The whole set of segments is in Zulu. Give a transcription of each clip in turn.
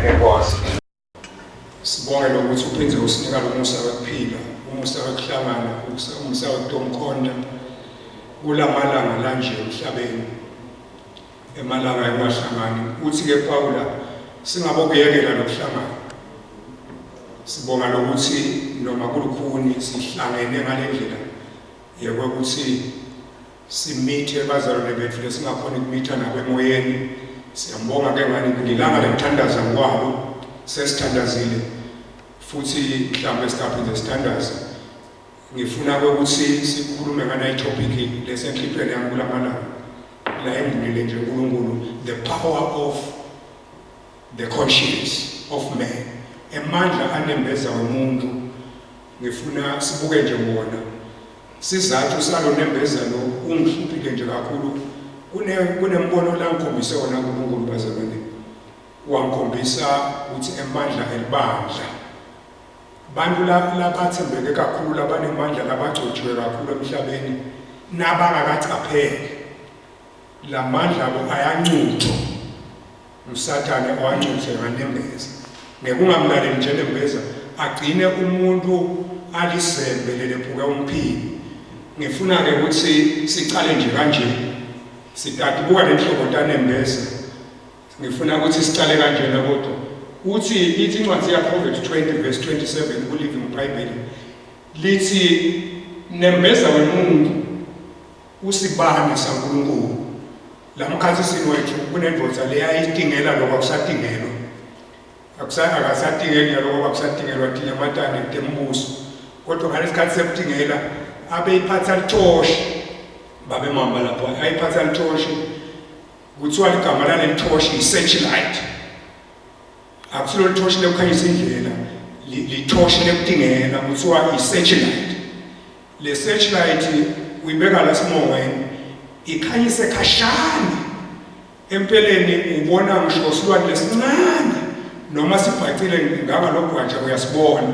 Enkosi. Sibonge lokuthi uphenze usinika lo musa wokuphila, umusa wokuhlangana, umusa wokutomkhonda kulamalanga la nje emhlabeni. Emalanga engahlangani. Uthi ke Pawula singabokuyekela lokuhlangana. Sibonga lokuthi noma kulukhuni sihlangene ngalendlela yokuthi simithe abazalwane bethu lesingakhona ukumitha nabo emoyeni. Siyambonga ke ngani ngilanga lemthandaza kwabo sesithandazile futhi mhlawumbe singaphinda sithandaze. Ngifuna ukuthi sikhulume ngana topic lesenhliphelweni yami kulamalanga la embulile nje uNkulunkulu, the power of the conscience of man, emandla anembeza umuntu. Ngifuna sibuke nje wona sizathu salo nembeza lo ungihluphile nje kakhulu. Kunembono la ngikhombise wona uNkulunkulu bazalwane, wangikhombisa ukuthi emandla elibandla bantu labathembeke kakhulu, labanemandla, labagcotshiwe kakhulu emhlabeni nabangakacapheki. La mandla abo ayancuthwa uSathane, owancuthe nganembeza. Ngekungamlaleli nje nembeza agcine umuntu alisembe lelephuka umphini. Ngifuna ke ukuthi sicale nje kanje, sithathe buka lenhlobo tanembeza. Ngifuna ukuthi sicale kanjena kodwa uthi ithi incwadi yaProverbs 20 verse 27 kuLiving Bible lithi nembeza wemuntu usibane saNkulunkulu. Lamkhathini wethu kunendvodza leyayitingela lokho akusadingelwa. Akasadingeli lokho akusadingelwa tinyamatane tembuso. Kodwa ngalesikhathi sekutingela abeyiphatha lithoshi babe mama lapho ayiphatha lithoshi. Kuthiwa igama lale lithoshi i-searchlight. Akusilo lithoshi lokukhanyisa indlela, lithoshi lekutingela kuthiwa i-searchlight. Le searchlight uyibeka la simoweni ikhanyise khashana. Empeleni ubona ngisho silwane lesincane noma sibhacile ngaba lokwatsha uyasibona.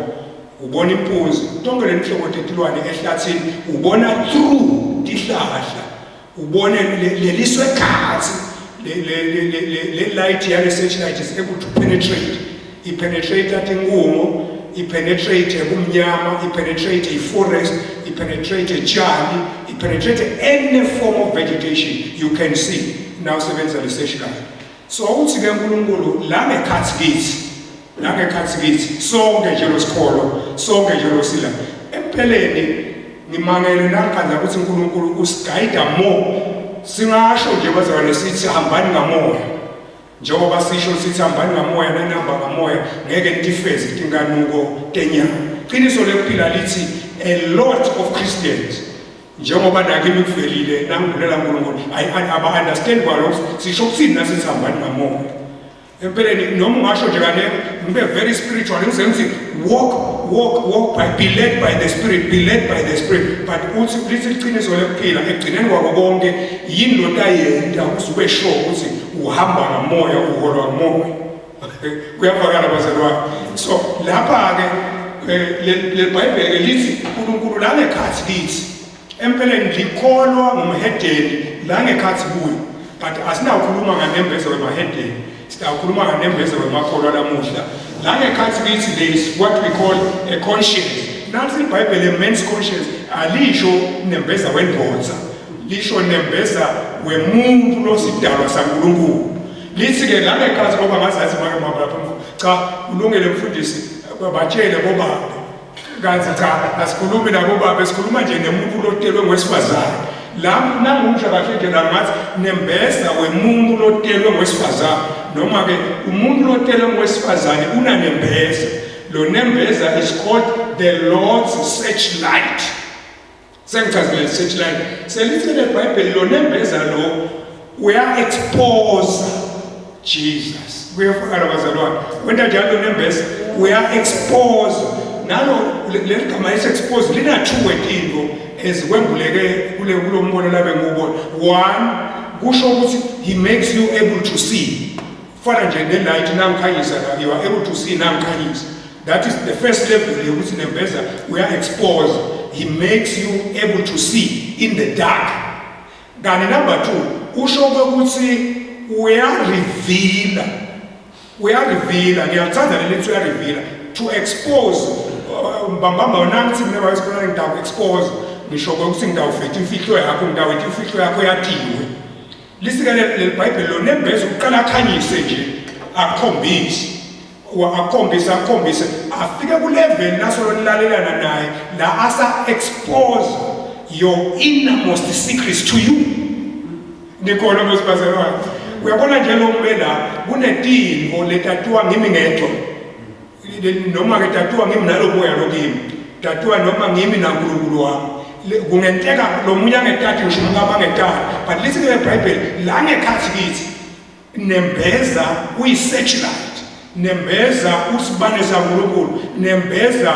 Ubona impunzi, tonke lenhlobo tetilwane ehlathini ubona through tihlahla. Ubone leliswe khathi le light yale searchlight is able to penetrate. I-penetrate atingumo, i-penetrate ebumnyama, i-penetrate i-forest, i-penetrate etshani, i-penetrate any form of vegetation you can see. Now sebenza le searchlight. So uthi ke uNkulunkulu la ngekhathi kithi sonke nje losikolo, sonke nje losila. Empeleni ngimangele namkhandla ukuthi uNkulunkulu usigayida more. Singasho nje bazalwane sithi hambani ngamoya. Njengoba sisho sithi hambani ngamoya nanamba ngamoya ngeke nitifeze tinganuko tenyama. Qiniso lekuphila lithi a lot of Christians njengoba nakimi kuvelile nangibulela uNkulunkulu aba understand kwalo sisho ukuthi nasithi hambani ngamoya. Empeleni noma ungasho nje kane ngibe very spiritual ngizenzi walk by, be led by the spirit, be led by the spirit. But uthi lithi iqiniso lekuphila egcineni kwako konke yini lo tayenda usube sure ukuthi uhamba ngamoya, uholwa ngamoya. Kuyavakala bazalwane. So lapha ke le Bible lithi uNkulunkulu la ngekhathi kithi empeleni likholwa ngomhedeni la ngekhathi kuyo. But asinakhuluma nganembeza wemahedeni, sitakhuluma nganembeza wemakholwa lamuhla. La ngekhathi kithi there is what we call a conscience. Nansi iBhayibheli men's conscience alisho nembeza wendvodza, lisho nembeza wemuntu losidalwa saNkulunkulu. Lithi ke la ngekhathi ngoba ngazathi make mama lapha cha ulungele mfundisi batshele bobaba. Kanti cha asikhulumi nabo baba, sikhuluma nje nemuntu lotelwe ngwesifazane. La nangisho kahle nje la ngathi nembeza wemuntu lotelwe ngwesifazane. Noma ke umuntu lotelwe ngwesifazane unanembeza. Lo nembeza is called the Lord's searchlight. Sengichazile searchlight. Selithi leBhayibheli lo nembeza lo uya-expose Jesus. Kuyafakala bazalwane. Wena njalo nembeza uya-expose. Nalo le gama is-expose lina two into ezikwembuleke kulo mbono labe ngubona. One, kusho ukuthi he makes you able to see. Fana nje nelight nangikhanyisa la, you are able to see nangikhanyisa. That is the first level yokuthi nembeza uya-expose. He makes you able to see in the dark. Kanti number two, usho ukuthi uya-reveal uyarivila ngiyathanda lelithi uyarivila to expose mbambamba unangithi mina bayisibona ngitawu expose ngisho ukuthi ngitawufetha imfihlo yakho ngitawetha imfihlo yakho yatiwe lisika leBhayibheli lo nembezo uqala akhanyise nje akhombise akhombise afike ku level naso lilalelana naye la asa expose your innermost secrets to you nikona mosibazalwane uyabona nje lo mbela kunetimvo letatiwa ngimi ngedwa noma ke tatiwa ngimi naloboya lokimi tatiwa noma ngimi naNkulunkulu wami kungenteka lo munye angetati ngisho ngaba ngetati but listen to the Bible la ngekhathi kithi nembeza uyi-searchlight nembeza usibane saNkulunkulu nembeza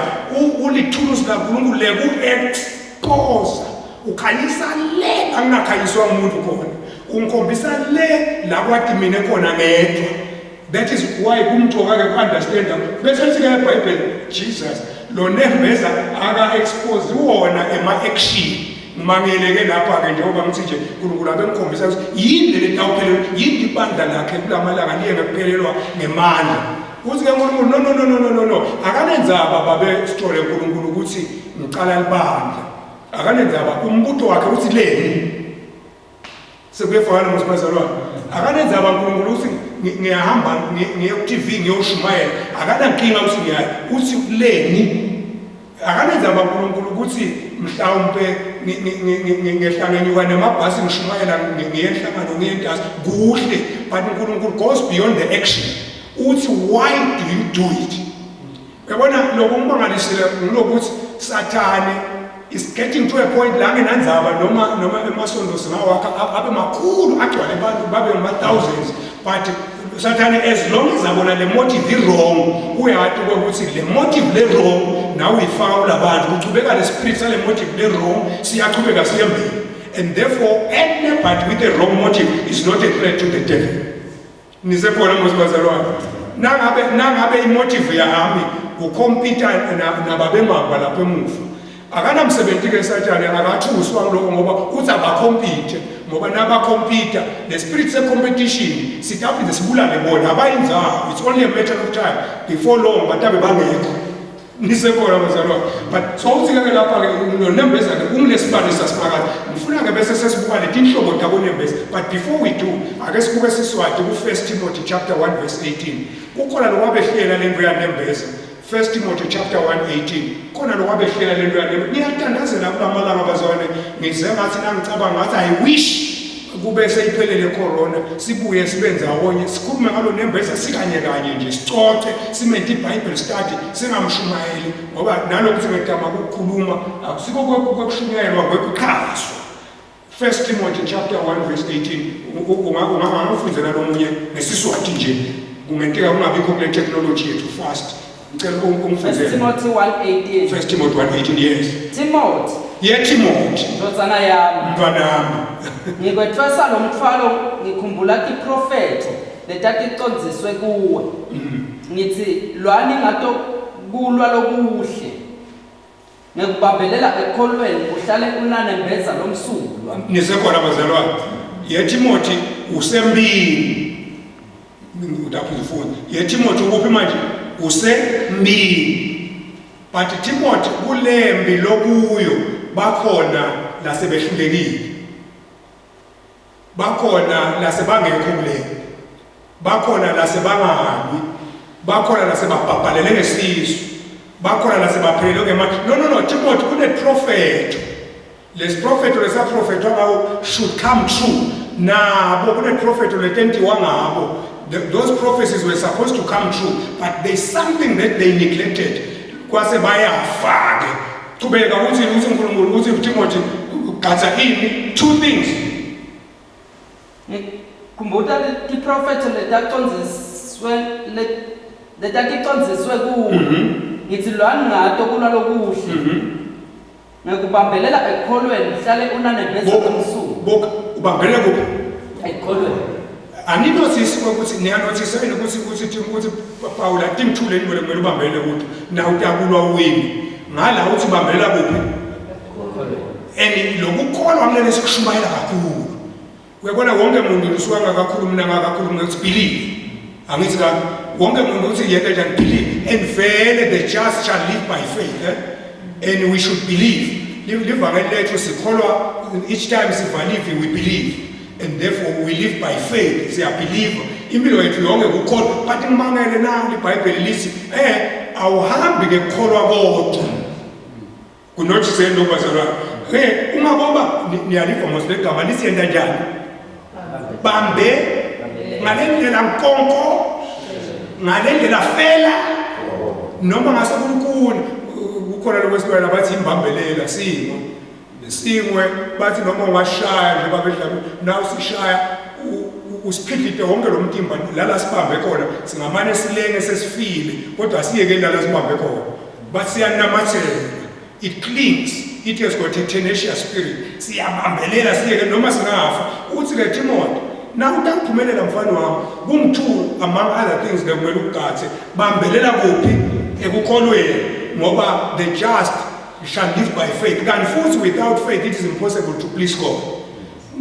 ulithuluzi laNkulunkulu leku-expose ukhanyisa le angakhanyiswa umuntu khona ungikhombisa le la kwathi mina khona ngedwa. That is why kumthoka ke understand bese sithi ke eBhayibheli Jesus lo nembeza aka expose wona ema action ngimangeleke lapha ke njengoba ngithi nje uNkulunkulu abemkhombisa ukuthi yini le tawuphelelwa yini ibandla lakhe kulamalanga liye ngekuphelelwa ngemandla uthi ke uNkulunkulu no akanenzaba babe story uNkulunkulu ukuthi ngicala libandla akanenzaba umbutho wakhe uthi leni sekuyefana mosibazalwane akanenzaba uNkulunkulu uthi ngiyahamba ngiye ku TV ngiyoshumayela akanankinga ukuthi uthi leni akanenzaba uNkulunkulu ukuthi mhlawumbe ngehlangenyuka nemabhasi ngishumayela ngiyenhlangano ngiyentasi kuhle but uNkulunkulu goes beyond the action uthi why do you do it uyabona lokho ngibangalisile ngilokuthi Sathane is getting to a point la ngenandzaba noma emasondo singawakha abe makhulu agcwale abantu babe ngama-thousands but Sathane as long as abona le motive wrong uyathi ukuthi le motive le wrong now uyifaka kulabantu kuchubeka le spirit sale motive le wrong siyachubeka siyembili and therefore anybody with a wrong motive is not a threat to the devil. Nisekhona mosibazalwane nangabe imotive yami ukhompyutha nababemaba lapha emuva akanamsebenzi ke Sathane akathuswa lokho ngoba uthi abakhompyutha ngoba nabakhompyutha the spirit se competition sitaphi sibulale bona abayinzayo it's only a matter of time before long batabe bangekho nisekhona bazalwane but so uthi ke lapha ke lo nembeza ke unginesibani sasiphakathi ngifuna ke bese sesibuka letinhlobo tabo nembeza but before we do ake sibuke siswati ku 1 Timothy chapter 1 verse 18 kukhona lokwabehlela lento yanembeza 1 Timothy chapter 1:18 khona lokwabehlela lento yanembeza ngiyathandazela kulamalanga bazalwane ngizengathi nangicabanga ngathi I wish kube seyiphelele corona sibuye sibenza wonke sikhulume ngalo nembeza sikanye kanye nje sicoce simente iBible study singamshumayeli ngoba nalokuthi ngegama ukukhuluma akusiko kwekushumayelwa kwekukhaswa 1 Timothy chapter 1 verse 18 ungafundzela lomunye ngesiswati nje kungenteka kungabikho kule technology yethu fast ngicela ungifundele 1 Timothy 1:18 1 Timothy 1:18 yes Timothy Timothy ndotsana yami mntwanami ngikwethwesa lo mthwalo ngikhumbula iprofethi letaticondziswe kuwe ngithi lwani ngato kulwa lokuhle ngikubambelela ekholweni uhlale unanembeza lomsulwa nisekhona bazalwane Timothy usembili utaphuza Timothy ukuphi manje usembili but Timothy kulembi lokuyo bakhona lasebehlulekile bakhona lasebangekho kule bakhona lasebangahambi bakhona lasebabhabhalele ngesisu bakhona lasebaphelelwe ngemali no Timothy kune prophet les prophet lesa prophet wabo should come true nabo kune prophet letentiwa ngabo those prophecies were supposed to come true but there's something that they neglected kwase bayafake qhubeka ukuthi uNkulunkulu uthi Timothy gatha ini two things kumbuta iprofethi letaticondziswe kuwe ngithi lwani ngato kulwa lokuhle ngikubambelela ekholweni uhlale unanembeza lomsulwa ubambelela kuphi ekholweni aninothisi ukuthi niyanothisa ukuthi Paul atimthule ngole kumele ubambele ukuthi na utakulwa wini ngala uthi ubambelela kuphi and lokukholwa kumele sikushumayela kakhulu uyabona wonke umuntu usuka ngakakhuluma ngakakhuluma ukuthi believe angithi wonke umuntu uthi yena njani believe and vele the just shall live by faith and we should believe. Livangeli lethu sikholwa each time sivalive we believe and therefore we live by faith. Siyabelieve impilo yethu yonke ukukholwa but ngimangele nalo iBhayibheli lithi awuhambi ke kukholwa kodwa kunothi sendo bazalwane uma ngoba niyaliva mos legama lisiyenda njani bambe ngalendlela nkonko ngalendlela fela noma ngasebunkulu kukhona lokwesibala bathi imbambelela singwe bathi noma ungashaya nje babedla nawe sishaya usiphikide wonke lo mtimba lala sibambe khona singamane silenge sesifile kodwa siyeke lala sibambe khona bathi siyanamathela it clings. It has got a tenacious spirit. Siyabambelela siyeke noma singafa uthi ke Timothy na utaphumelela mfana wami kumthu among other things lekumele ukugathe bambelela kuphi ekukholweni ngoba the just shall live by faith. Kanti futhi without faith it is impossible to please God.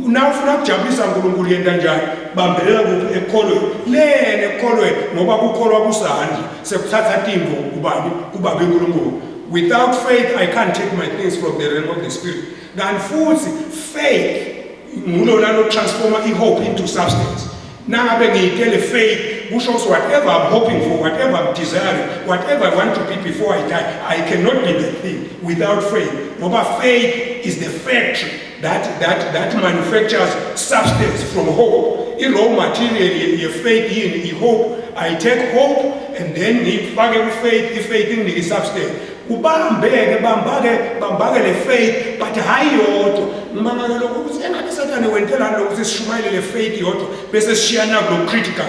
Na ufuna ukujabulisa uNkulunkulu yenta njani bambelela kuphi ekukholweni lene ekukholweni ngoba kukholwa kusandla sekuthatha timbo kubani kubabe uNkulunkulu. Without faith, I can't take my things from the realm of the spirit. Then futhi faith, ngulo transform hope into substance. Now I'm going faith, which shows whatever I'm hoping for, whatever I'm desiring, whatever I want to be before I die, I cannot be that thing without faith. But faith is the factory that manufactures substance from hope. In raw material, your faith in hope. I take hope and then faith in the substance. Ubambeke bambake le faith but hayi yodwa ngimangala lokho ukuthi engabe Sathane wentela lokho ukuthi sishumayele le faith yodwa bese sishiyana lo critical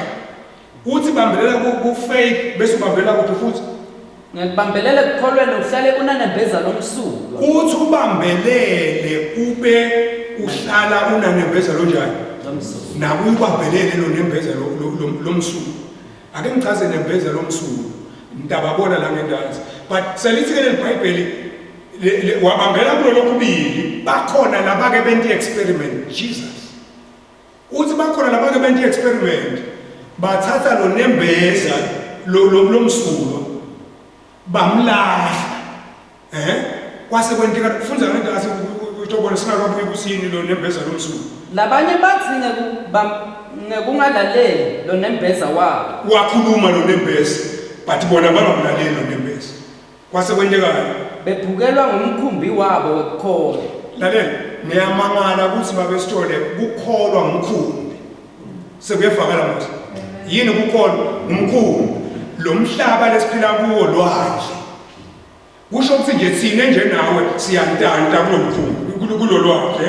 uthi bambelela ku faith bese ubambelela kuphi futhi ngiyabambelela ekukholweni uhlale unanembeza lomsuku uthi ubambelele ube uhlala unanembeza lo njani lomsuku nawe ubambelele lo nembeza lomsuku ake ngichaze nembeza lomsuku ndababona la ngendazi. But selithi ke leBhayibheli wabambela kulo lokubili bakhona labake benti experiment Jesus uthi bakhona labake benti experiment bathatha lo nembeza lomsulo bamlahla kwase kwenteka kufunza ngento asitobona singakabuyi kusini lo nembeza lomsulo labanye bathi ngekungalaleli lo nembeza wabo wakhuluma lo nembeza but bona bangamlaleli lo nembeza kwase kwentekayo bebhukelwa ngumkhumbi wabo wekukholwa lalela ngiyamangala ukuthi babesithole kukholwa ngumkhumbi sekuyevakala manje yini kukholwa ngumkhumbi lo mhlaba lesiphila kuwo lwandle kusho ukuthi nje thina nje nawe siyantanta kulo mkhumbi kulo lwandle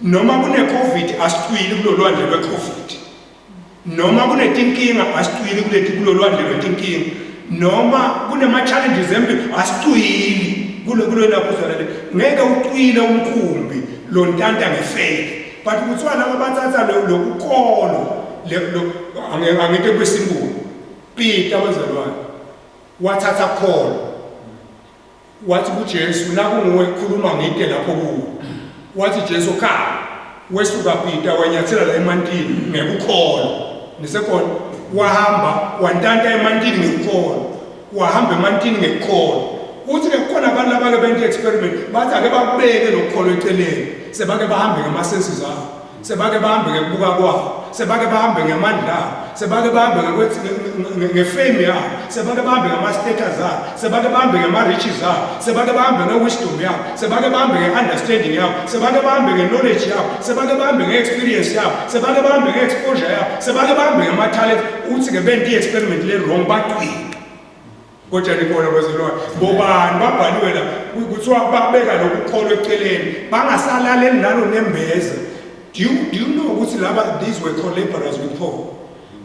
noma kune covid asicwili kulo lwandle lwe covid noma kunetinkinga asicwili kulo lwandle lwetinkinga noma kunema challenges embi asicwili kulo lapho uzalale ngeke ucwile umkhumbi lo ntanta ngefaith but kuthiwa laba bathatha lo kukholo angeke kwesinkulu Peter wazalwane wathatha kholo wathi kuJesu la kunguwe khuluma ngide lapho kuwo wathi Jesu khaya wesuka Peter wanyathela la emantini ngekukholo nisekhona wahamba wantanta emantini ngekukholo wahamba emantini ngekukholo uthi ngekukhona abantu abake benti experiment bathi ake bakubeke lokukholo eceleni sebake bahambe ngamasenses abo sebake bahambe ngekubuka kwabo sebake bahambe ngemandla sebake bahambe ngefame yabo sebake bahambe ngama-status abo sebake bahambe ngama-riches abo sebake bahambe nge-wisdom yabo sebake bahambe nge-understanding yabo sebake bahambe nge-knowledge yabo sebake bahambe nge-experience yabo sebake bahambe nge-exposure yabo sebake bahambe ngama-talent uthi-ke benti i-experiment le-wrong baqwile kodwa nikona bazalwane bobani babhaliwe la kuthiwa babeka lokukholwa eceleni bangasalaleli nalo nembeza. Do you know ukuthi laba these were collaborators with Paul?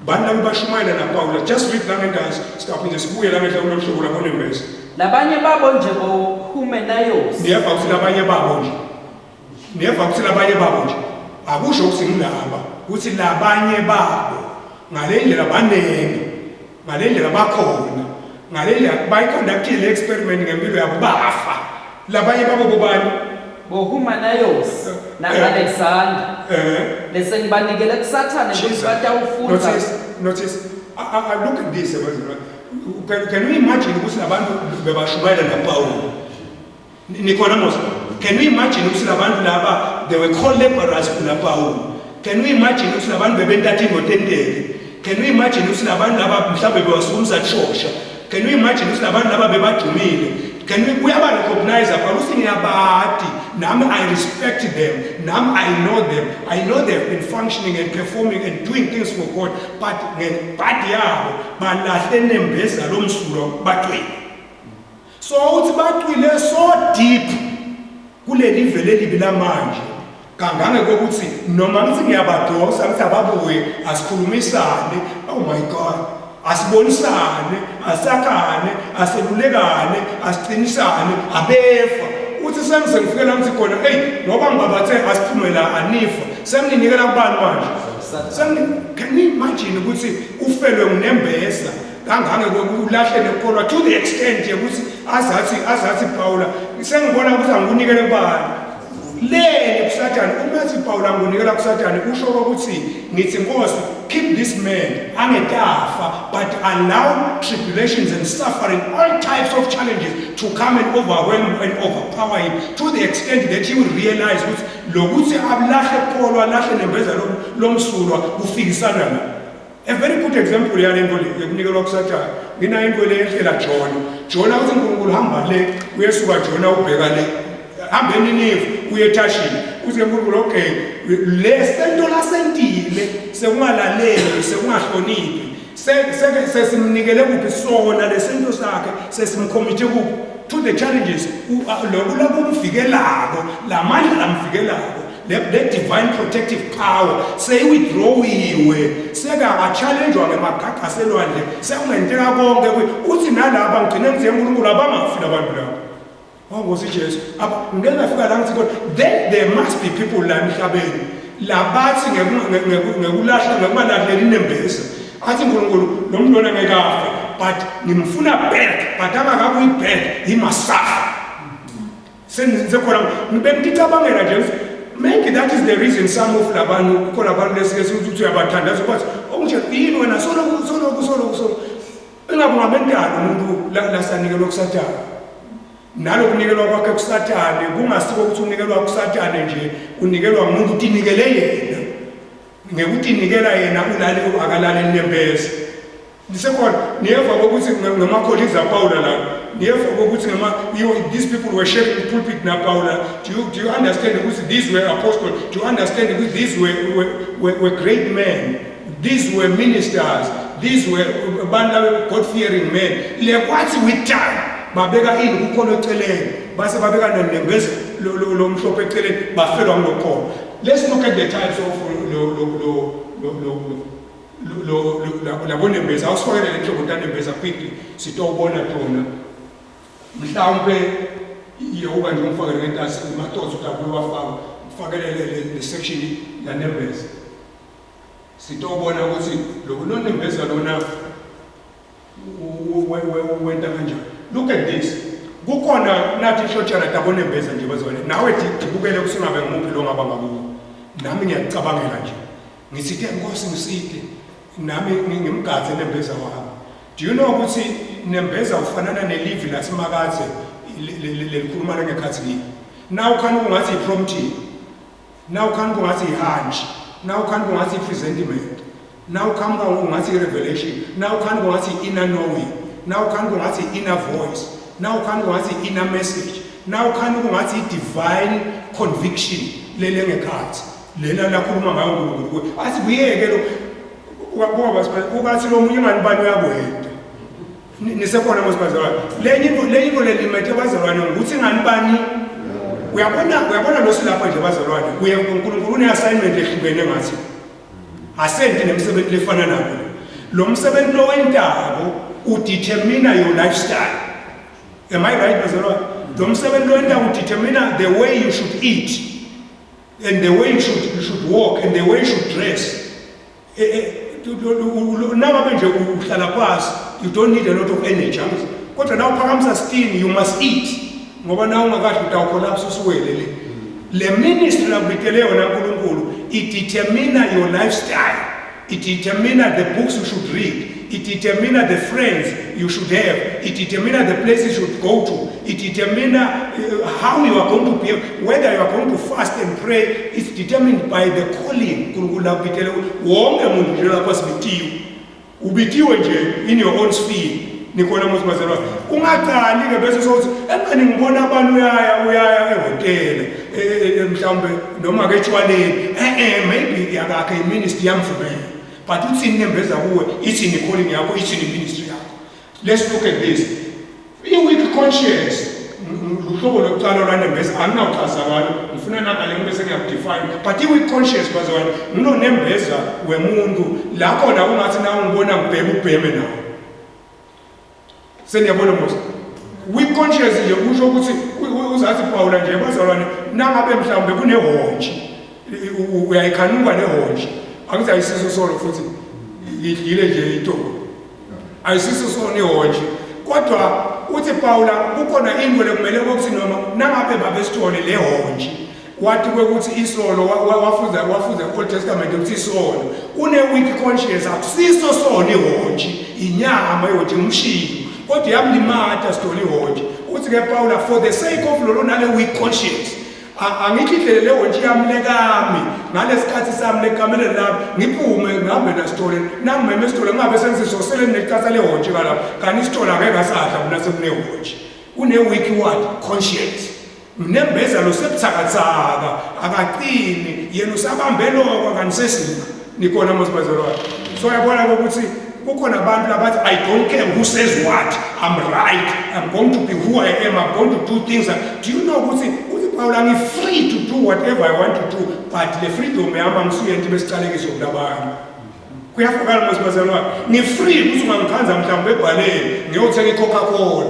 Bani laba bashumayela na Paul. Just read la ngendasi stop nje sibuye la ngehla kulomhlobo la konembeza. Labanye babo nje boHumenaios. Niyeva ukuthi labanye babo nje. Niyeva ukuthi labanye babo nje. Akusho ukuthi ngilaba ukuthi labanye babo ngalendlela banenge ngalendlela bakhona ngalendlela bayiconductile experiment ngempilo yabo bafa labanye babo bobani boHumanayos naAlexander bese ngibanikele kuSathane ukuthi batawufunda. Notice. Look at this. Can we imagine ukuthi labantu bebashumayela naPaul? Nicodemus. Can we imagine ukuthi labantu laba they were co-laborers kunaPaul? Can we imagine ukuthi labantu bebentathi ngotendele? Can we imagine ukuthi labantu laba mhlawumbe bewasumza chosha? Can we imagine ukuthi labantu laba bebajumile? Can we recognize about I respect them. Now I know them. I know they've been functioning and performing and doing things for God. But so it's so deep. Kule level elibila manje. Kangange kokuthi noma ngithi ngiyabadosa ngithi ababuye asikhulumisane. Oh my God. Asibonisane, asakhane, aselulekane, asiqinisane, abefa. Uthi sengifike la ngithi khona, hey, ngoba ngibabathe asiphumela anifa. Senginikela kubani manje? Can you imagine ukuthi ufelwe nginembesa kangange kokulahle nekholwa to the extent yokuthi azathi Paula, sengibona ukuthi angikunikele kubani. Lele kuSathane umathi Paul angunikela kuSathane usho ukuthi ngithi Nkosi keep this man angetafa but allow tribulations and suffering all types of challenges to come and overwhelm and overpower him to the extent that he will realize ukuthi lokuthi abulahle Paul alahle nembeza lomsulwa kufikisana na. A very good example yalento le yokunikelwa kuSathane ngina into le ehlela Jona uthi uNkulunkulu hamba le uyesuka Jona ubheka le hambeni Ninevi uyethashini uze uNkulunkulu okay le sento lasentile sekungalaleli sekungahloniphi sesimnikele kuphi sona lesento sakhe sesimcommit kuphi to the challenges lokho kumvikelako lamandla lamvikelako the divine protective power seyidrowiwe seka challengewa ngemagaga selwandle sekungenteka konke uthi nalaba ngigcine ngithi uNkulunkulu abangafika abantu labo. Oh, was it Jesus? Then there must be people like Mshabeni. Labathi ngekulahla ngekubalahleli inembesa. Athi uNkulunkulu lo muntu ngekafa but ngimfuna back but akakabuyi back he must suffer. Senze khona ngibemticabangela nje maybe that is the reason some of labantu khona abantu lesike ukuthi uyabathandaza ukuthi okunje yini wena solo engabungabentana umuntu lasanikelwa kuSathane. Nalo kunikelwa kwakhe kuSathane kungasiko ukuthi unikelwa kuSathane nje unikelwa umuntu ukuthi inikele yena ngekuthi inikela yena ulale akalale nembesa. Ndisekhona niyeva ukuthi ngamacolleagues aPaula la niyeva ukuthi these people were sharing the pulpit na Paula. Do you understand ukuthi these were apostles? Do you understand ukuthi these were great men? These were ministers. These were God-fearing men. Lekwathi with time babeka ini kukhona eceleni base babeka nembeza lo mhlophe eceleni bafelwa ngilokho. Let's look at the types of labonembeza awusifakele lenhlobo ntanembeza quickly sitobona khona mhlawumbe Yehova nje umfakele ngentasi imatotho tabwe wafaka ufakele le section la nembeza sitobona ukuthi lo nembeza lona wenta kanjani. Look at this. Kukhona nathi hlotshala tabonembeza nje bazwane. Nawe dibukele kusingabe ngumuphi lo ngaba ngakuwo. Nami ngiyacabangela nje. Ngisithi Nkosi ngisike nami ngimgadze nembeza wami. Do you know ukuthi nembeza ufanana nelivi lasemakathe lelikhuluma ngekhathi kimi. Now khani kungathi prompting. Now khani kungathi hunch. Now khani kungathi presentiment. Now khani kungathi revelation. Now khani kungathi inner knowing. Now can go at the inner voice. Now can go at the inner message. Now can go at the divine conviction. Lele ngekhathi. Lela lakhuluma ngayo uNkulunkulu. Athi kuyeke lo ukathi lo munye ngani uyabweda. Nisekhona mosibazalwane. Lenye lelimethe bazalwane ukuthi ngani bani uyabona lo silapha nje bazalwane. Kuye uNkulunkulu une assignment ehlukene ngathi. Asente nemsebenzi lefana nabo. Lo msebenzi lo wentabo udetermine your lifestyle. Am I right, bazalwane? Lo msebenzi lo wentabo udetermine the way you should eat and the way you should walk and the way you should dress. Now nje uhlala phansi, you don't need a lot of energy. Kodwa na uphakamisa steam, you must eat. Ngoba na ungakadli utawucollapse usuwele le. Le ministry labitele yona uNkulunkulu it determine your lifestyle, it determine the books you should read, it determines the friends you should have, it determines the places you should go to, it determines how you are going to be, whether you are going to fast and pray. It's determined by the calling. Ubitiwe nje in your own sphere. Nikona muzibazalwa ungaqali ke bese sokuthi emani ngibona abantu uyaya ehotel mhlawumbe noma ke etshwaleni maybe yakakhe iministry yamvumela. But uthini nembeza kuwe, ithi ni calling yakho, ithi ni ministry yakho. Let's look at this. I-weak conscience, luhlobo lokuqala lwanembeza anginawuchaza ngalo, ngifuna nangale ngibese ngiyakudefine. But i-weak conscience bazalwane, nginonembeza wemuntu la khona ungathi na ungibona ngibheke ubheme nawo. Seniyabona mos. Weak conscience nje kusho ukuthi uzathi Paula nje bazalwane nangabe mhlawumbe kunehonji. Uyayikhanuka nehonji. Angithi ayisiso solo futhi ngidlile nje into ayisiso solo ihonje kodwa uthi Paula kukhona into lekumele ukuthi noma nangabe babesithole le honje wathi ukuthi isolo wafuza Old Testament ukuthi isolo une weak conscience akusiso solo ihonje inyama yothi umshilo kodwa yamlimata sithole ihonje uthi ke Paula for the sake of lo nale weak conscience angikhidlele leyo nje yamlekami ngalesikhathi sami lekamele lapha ngiphume ngihambe nasitole nangimeme isitole ngabe sengizosele necatha leyo nje kalapha kanti isitole ngeke asadla mina sekunehonje une weak what conscience mnembeza lo sebuthakathaka akaqini yena usabambelo kwanisesina nikona mosibazalwa so yabona ukuthi kukhona abantu labathi I don't care who says what, I'm right, I'm going to be who I am, I'm going to do things. Do you know ukuthi Paula I'm free to do whatever I want to do, but the freedom yami angisuye besicalekise kulabanye. Kuyafakala mosibazalwa ni free ukuthi ungangikhanza mhlawumbe ebhaleni ngiyothenga iCoca-Cola.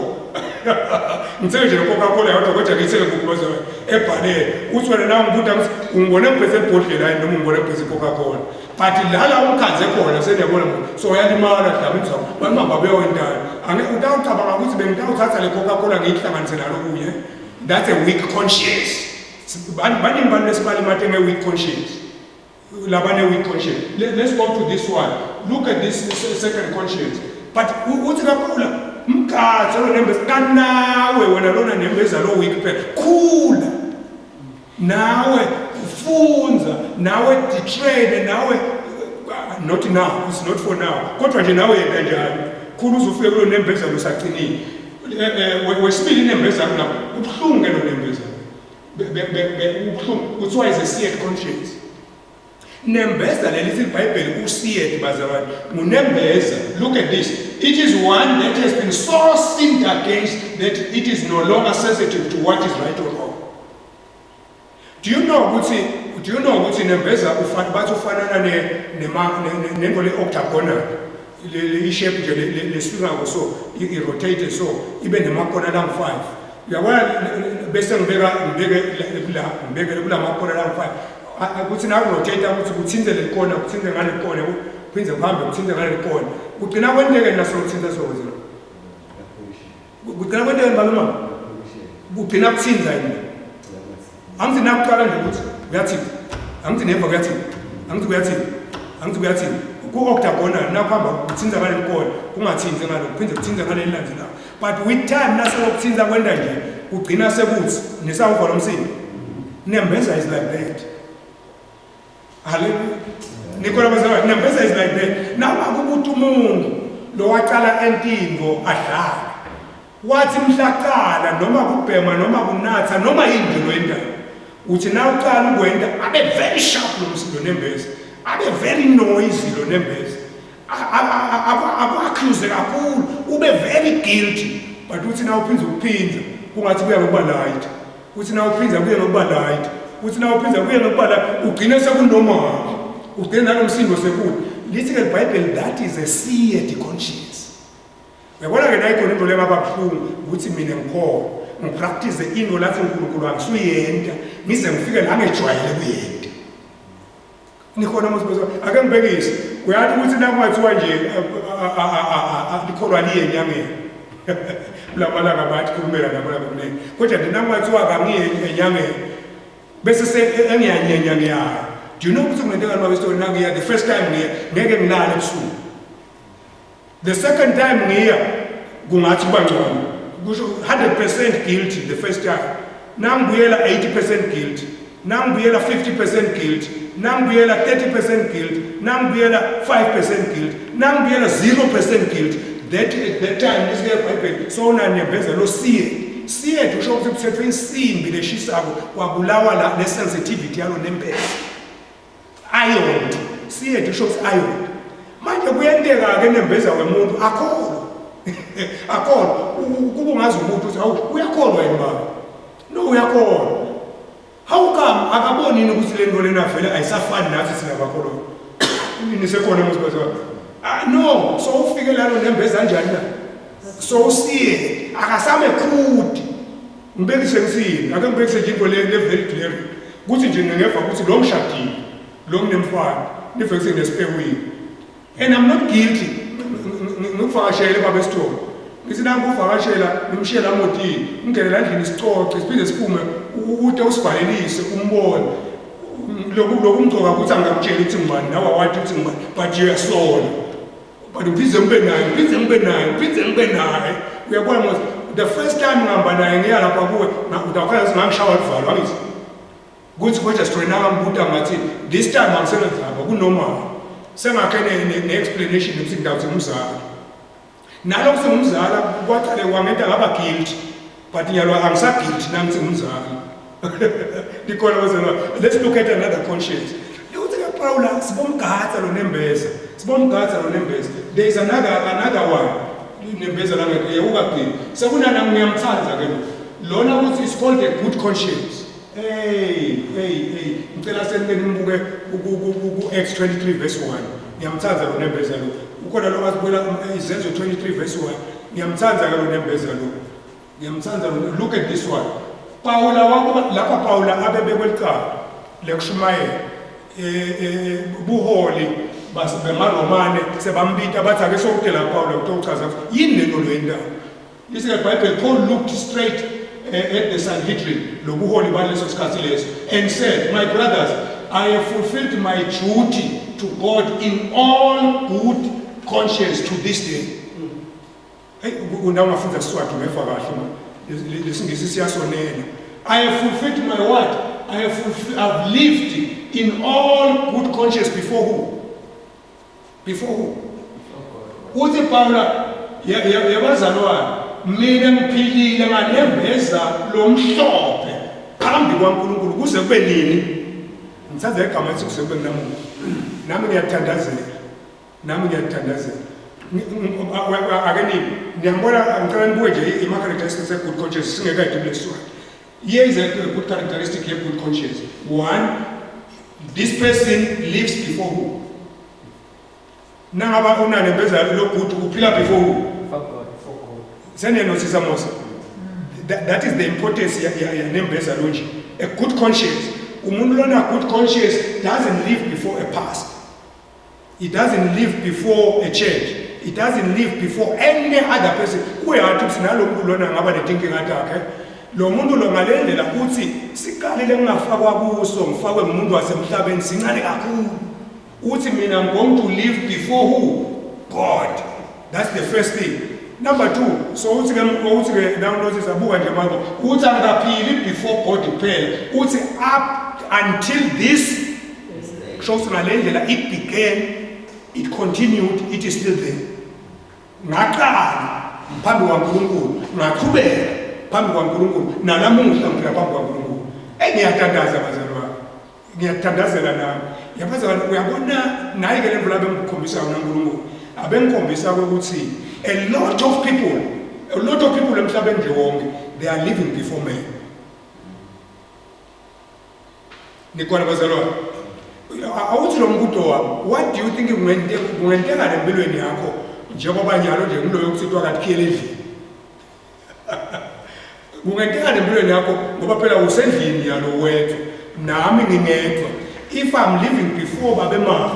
Ngithenga nje iCoca-Cola yodwa kodwa ngithenge kubazalwa ebhaleni. Uthi wena nawe ngibuda ukuthi ungibone ebhese ebhodlela noma ungibone ebhese iCoca-Cola. But lala umkhanze khona seniyabona so uyalimala mhlawumbe ngizo bangihamba beyoyindana. Angeke utawucabanga ukuthi bengitawuthatha le Coca-Cola ngiyihlanganise nalo kunye. That's a weak conscience. Weak conscience. Weak conscience. Let's go to this one. Look at this second conscience. But what's the Paula? Mkatsa nembeza kanawe wena lona nembeza lo weak pen. Cool. Nawe funza, nawe detrain, nawe not now. It's not for now. Kodwa nje nawe yena njalo. Khulu uzofika kulo nembeza lo saqinile. Wesibili nembeza kuna ubuhlungu lo nembeza ubuhlungu kuthiwa is a seared conscience nembeza lelithi iBhayibheli useared bazalwane ngunembeza. Look at this, it is one that has been so sinned against that it is no longer sensitive to what is right or wrong. Do you know ukuthi nembeza bathi ufanana nento le-octagonal i-shape nje lesifika so i-rotate so ibe nemakona lang-5 uyabona bese ngibeke kula makona lang-5 ukuthi naku-rotate ukuthi kuthinzele likona kuthinze ngale likona kuphinde kuhambe kuthinze ngale likona kugcina kwenteke naso kuthinze sokuze kugcina kwenteke baluma kugcina kuthinza yini angithi nakuqala nje ukuthi uyathini angithi nemva kuyathini angithi kuyathini ku-octagonal nakuhamba kuthinza ngale likona kungathinzi ngalo kuphinde kuthinze ngale lilandelayo but with time nasekuthinza kwenda nje kugcina sekuthi nesawuva lomsini nembeza is like that. Hallelujah. Nikona bazalwane nembeza is like that. Nawa kubuthi umuntu lo waqala entingo adlala wathi mhlaqala noma kubhema noma kunatha noma indlu wenda uthi na uqala ukwenda abe very sharp lo nembeza abe very noisy lo nembeza accuse kakhulu ube very guilty but uthi na uphinza ukuphinza kungathi kuya ngokuba light uthi na uphinza kuya ngokuba light uthi na uphinza kuya ngokuba light ugcina sekunormal ugcina nalomsindo sekude lithi ke iBhayibheli that is a seared conscience. Uyabona ke nayikhona into lengababuhlungu ukuthi mina ngipractice into lathi uNkulunkulu angisuyenta ngize ngifike la ngejwayele kuyenta. Nikhona mosibazwa ake ngibhekise uyathi ukuthi nakwaziwa nje likholwa liye enyangeni lamalanga bathi kumela nabona kumele kodwa ndinakwaziwa kangiye enyangeni bese engiyanyenya ngiyayo. Do you know ukuthi kunenteka noma isitori nangiya the first time ngiya ngeke ngilale ebusuku. The second time ngiya kungathi kuba ngcono. Kusho 100% guilty the first time. Nangibuyela 80% guilty. Nangibuyela 50% guilty. Nangibuyela 30% guilty. Nangibuyela 5% guilty. Nangibuyela 0% guilty. That time isike eBhayibheli so nanembeza lo siye kusho ukuthi kuthethwe insimbi leshisako kwabulawa la sensitivity yalo nempeza. Iron siye kusho ukuthi iron. Manje kuyenteka ke nembeza wemuntu akholwa. Akholwa kuba ungazi umuntu uthi awu uyakholwa yini baba? No uyakholwa. How come akaboni yini ukuthi le nto lena vele ayisafani nathi sinabakholwa? Ini sekhona mosibaza. No, so ufike lalo nembeza kanjani na? So siye akasame khudi. Ngibekise ngisini, ake ngibekise nje into le very clear. Kuthi nje ngeva ukuthi lo ngishadile, lo nginemfana, nivekise nesipewini. And I'm not guilty. Ngivakashele baba esitolo. Ngithi nangu uvakashela ngimshiyela emotini, ngingenela endlini isicoce, siphinde siphume ude usivalelise umbone. Lokhu umgcoka ukuthi angakutshela ukuthi ngibani nawe wathi ukuthi ngibani, but uyasola. But ubize ngibe naye. Uyabona mos the first time ngihamba naye ngiya lapha kuwe udakhala ngangishaya livalo angithi. Kuthi kodwa sitrena ngambuta ngathi this time angisebenzanga kunormal. Sengakhe ne-explanation ukuthi ngidawuthi ngumzala. Nalokho sengumzala kwaqale kwamenta ngaba guilty. But ngiyalwa angisaguilty nami sengumzala. Dikona wazela. Let's look at another conscience. Uthi ke Paula sibomgatha lo nembeza. There is another one. Nembeza la ngeke sekuna ngiyamthanza ke lo. Lona ukuthi is called a good conscience. Hey. Ngicela senibeke nimbuke ku Acts 23 verse 1. Ngiyamthanza lo nembeza lo. Ukhona lo wasibuyela izenzo 23 verse 1. Ngiyamthanza ke lo nembeza lo. Look at this one. Paula lapha Paula abebekwelicala lekushumayela buholi bemaRomane sebambita bathi ake sokutela Paula ukuchaza yini lento lwendaba. Listen at Bible, Paul looked straight at the Sanhedrin lobuholi baleso sikhathi leso and said, my brothers, I have fulfilled my duty to God in all good conscience to this day. Unawafunda Swati umefaka kahle manje. Lesingisi siyasonela. I have fulfilled my what? I've lived in all good conscience before who? Uthi Paula yabazalwane mina ngiphilile nganembeza lo mhlophe phambi kwaNkulunkulu kuze kube nini? Ngithatha igama ethi kuze kube namuhla. Nami ngiyathandazela. Akeni ngiyambona ngicela nibuke nje ima-characteristics e-good conscience singekayidluli lesiswati. Here is a good characteristic of good conscience. One, this person lives before who? Nangaba unanembeza lo good uphila before who? For God. Seniyanosisa Mose. That is the importance ya nembeza lonje. A good conscience. Umuntu lona good conscience doesn't live before a past. It doesn't live before a church. It doesn't live before any other person. Uyathi sinalo lona ngaba nethinking atakhe. Lo muntu lo ngalendlela uthi siqalile ngingafakwa kuso ngifakwe umuntu wasemhlabeni sincane kakhulu. Uthi mina I'm going to live before who? God. That's the first thing. Number two, so uthi ke downloads abuka nje manje uthi angaphili before God kuphela. Uthi up until this shows ngalendlela it began, it continued, it is still there. Ngaqala phambi kwaNkulunkulu, ngaqhubeka phambi kwaNkulunkulu, nalamuhla ngiphila phambi kwaNkulunkulu. Ngiyathandaza bazalwane. Ngiyathandazela nami. Yabazalwane uyabona naye ke lemvula bengikhombisa uNkulunkulu. Abengikhombisa ukuthi a lot of people emhlabeni nje wonke they are living before me. Nikona bazalwane. Awuthi lo mbuto wami, what do you think kungenteka empilweni yakho njengoba nyalo nje ngiloyo kusithwa kathikele endlini? Kungenteka empilweni yakho ngoba phela usendlini yalo wethu nami ngingedwa. If I'm living before babe mama,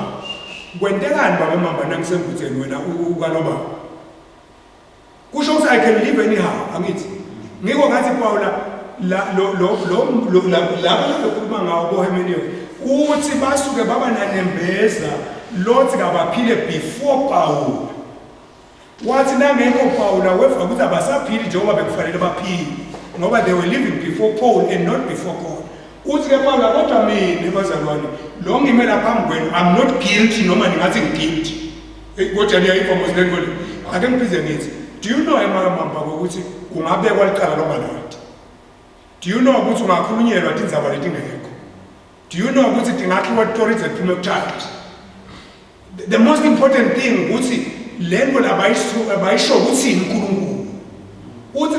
kwentekani babe mama nangisembutheni wena ukaloba? Kusho ukuthi I can live anyhow, angithi. Ngiko ngathi Paula lokhuluma ngawo bohemeniyo uthi basuke baba nanembeza lothi kabaphile before Paul wathi nangekho Paul aweva ukuthi abasaphili njengoba bekufanele baphile ngoba they were living before Paul and not before God. Uthi ke Paul kodwa mina bazalwane lo ngimela phambi kwenu I'm not guilty noma ningathi ngiguilty kodwa niyayifomo sinengole ake ngiphize ngithi do you know emakamba ukuthi ungabekwa licala noma lati? Do you know ukuthi ungakhulunyelwa indaba letingekho? Do you know ukuthi dingakhiwa authority ephume kuthanda? The most important thing ukuthi lento labayisho ukuthi uNkulunkulu uthi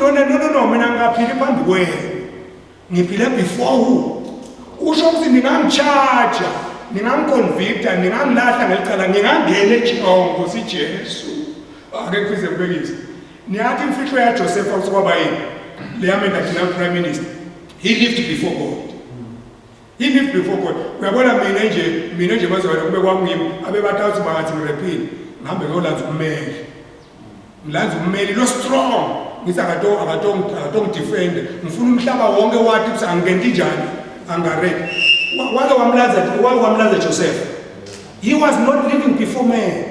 no mina ngaphili phambi kwenu ngiphile before who usho ukuthi ningamcharge ningamconvicta ningangilahla ngelicala ngingangena eJehova siJesu ake kufize kubekise niyathi imfihlo yaJoseph ukuthi kwaba yini leyamenda thina prime minister he lived before God. He lived before God. Uyabona mina nje bazwana kube kwamngimi abebathathu bangathi ngirephile ngihambe ngolandza ummeli. Ngilandza ummeli lo strong. Ngithi akatongi defend. Ngifuna umhlaba wonke wathi ukuthi angenti njani angareke. Wake wamlaza Joseph. He was not living before man.